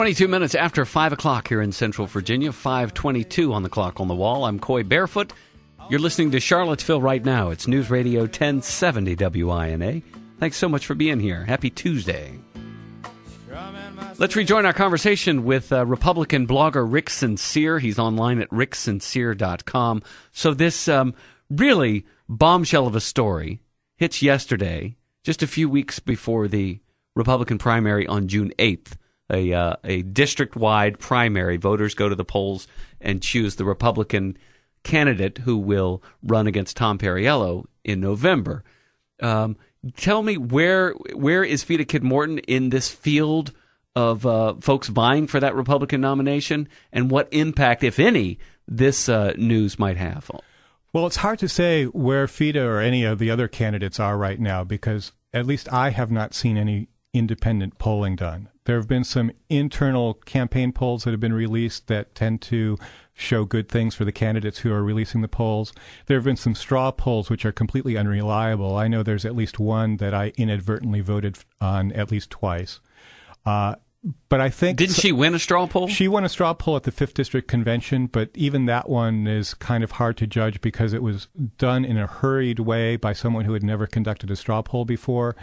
22 minutes after 5 o'clock here in Central Virginia, 5:22 on the clock on the wall. I'm Coy Barefoot. You're listening to Charlottesville Right Now. It's News Radio 1070 WINA. Thanks so much for being here. Happy Tuesday. Let's rejoin our conversation with Republican blogger Rick Sincere. He's online at ricksincere.com. So this really bombshell of a story hits yesterday, just a few weeks before the Republican primary on June 8th. A district-wide primary. Voters go to the polls and choose the Republican candidate who will run against Tom Perriello in November. Tell me, where is Feda Morton in this field of folks vying for that Republican nomination, and what impact, if any, this news might have? Well, it's hard to say where Feda or any of the other candidates are right now, because at least I have not seen any independent polling done. There have been some internal campaign polls that have been released that tend to show good things for the candidates who are releasing the polls. There have been some straw polls which are completely unreliable. I know there's at least one that I inadvertently voted on at least twice. But I think... Didn't she win a straw poll? She won a straw poll at the 5th District Convention, but even that one is kind of hard to judge because it was done in a hurried way by someone who had never conducted a straw poll before.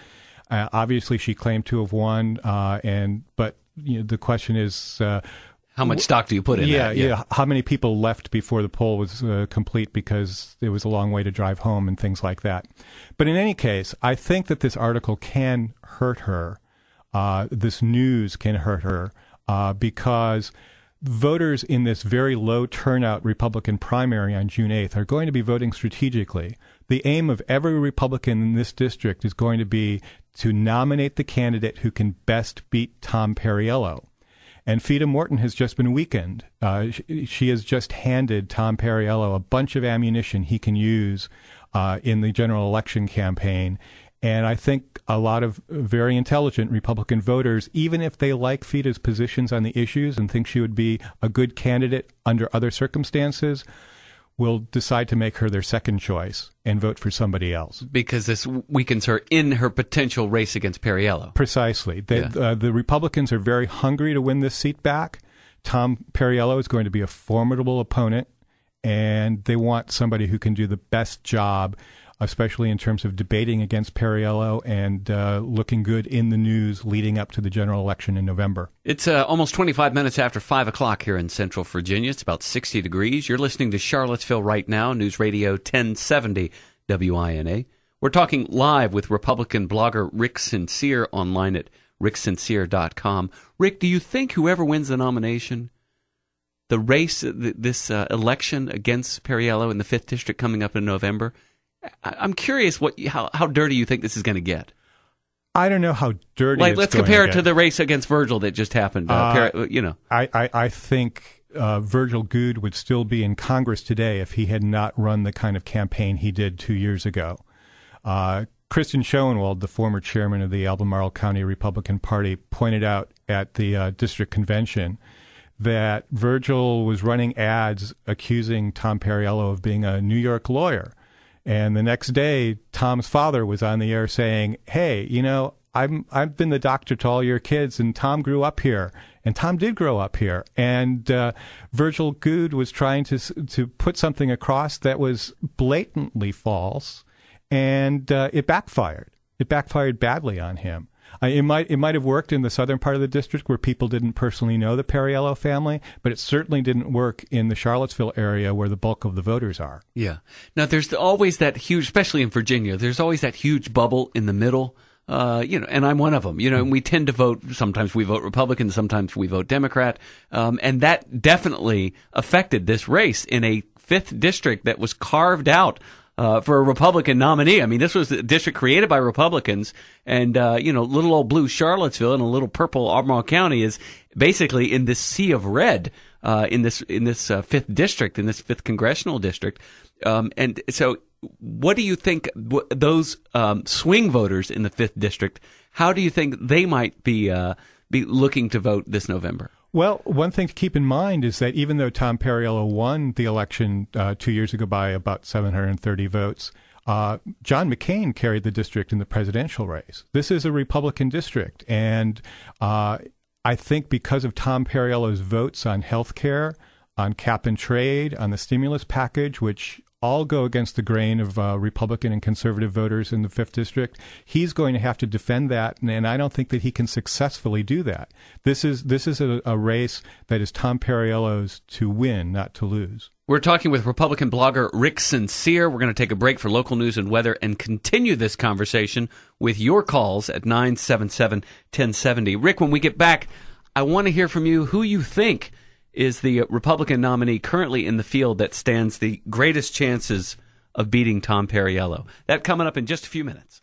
Obviously, she claimed to have won, but the question is... how much stock do you put in that? Yeah. How many people left before the poll was complete because it was a long way to drive home and things like that. But in any case, I think that this article can hurt her. This news can hurt her because voters in this very low turnout Republican primary on June 8th are going to be voting strategically. The aim of every Republican in this district is going to be to nominate the candidate who can best beat Tom Perriello. And Feda Morton has just been weakened. She has just handed Tom Perriello a bunch of ammunition he can use in the general election campaign. And I think a lot of very intelligent Republican voters, even if they like Feda's positions on the issues and think she would be a good candidate under other circumstances, will decide to make her their second choice and vote for somebody else. Because this weakens her in her potential race against Perriello. Precisely. The Republicans are very hungry to win this seat back. Tom Perriello is going to be a formidable opponent, and they want somebody who can do the best job, especially in terms of debating against Perriello and looking good in the news leading up to the general election in November. It's almost 25 minutes after 5 o'clock here in Central Virginia. It's about 60 degrees. You're listening to Charlottesville Right Now, News Radio 1070 WINA. We're talking live with Republican blogger Rick Sincere online at ricksincere.com. Rick, do you think whoever wins the nomination, the race, this election against Perriello in the 5th District coming up in November, I'm curious how dirty you think this is going to get. I don't know how dirty. Let's compare it to the race against Virgil that just happened. I think Virgil Goode would still be in Congress today if he had not run the kind of campaign he did 2 years ago. Kristen Schoenwald, the former chairman of the Albemarle County Republican Party, pointed out at the district convention that Virgil was running ads accusing Tom Perriello of being a New York lawyer. And the next day, Tom's father was on the air saying, hey, I've been the doctor to all your kids, and Tom grew up here. And Tom did grow up here. And Virgil Goode was trying to put something across that was blatantly false, and it backfired. It backfired badly on him. It might have worked in the southern part of the district where people didn't personally know the Perriello family, but it certainly didn't work in the Charlottesville area where the bulk of the voters are. Yeah. Now, there's always that huge, especially in Virginia, there's always that huge bubble in the middle, and I'm one of them. And we tend to vote, sometimes we vote Republican, sometimes we vote Democrat, and that definitely affected this race in a 5th district that was carved out for a Republican nominee. I mean, this was a district created by Republicans, and little old blue Charlottesville and a little purple Albemarle County is basically in this sea of red in this 5th district, in this 5th congressional district. And so, what do you think those swing voters in the 5th district? How do you think they might be looking to vote this November? Well, one thing to keep in mind is that even though Tom Perriello won the election 2 years ago by about 730 votes, John McCain carried the district in the presidential race. This is a Republican district, and I think because of Tom Perriello's votes on health care, on cap and trade, on the stimulus package, which all go against the grain of Republican and conservative voters in the 5th District, he's going to have to defend that, and I don't think that he can successfully do that. This is a race that is Tom Perriello's to win, not to lose. We're talking with Republican blogger Rick Sincere. We're going to take a break for local news and weather and continue this conversation with your calls at 977-1070. Rick, when we get back, I want to hear from you who you think is the Republican nominee currently in the field that stands the greatest chances of beating Tom Perriello. That coming up in just a few minutes.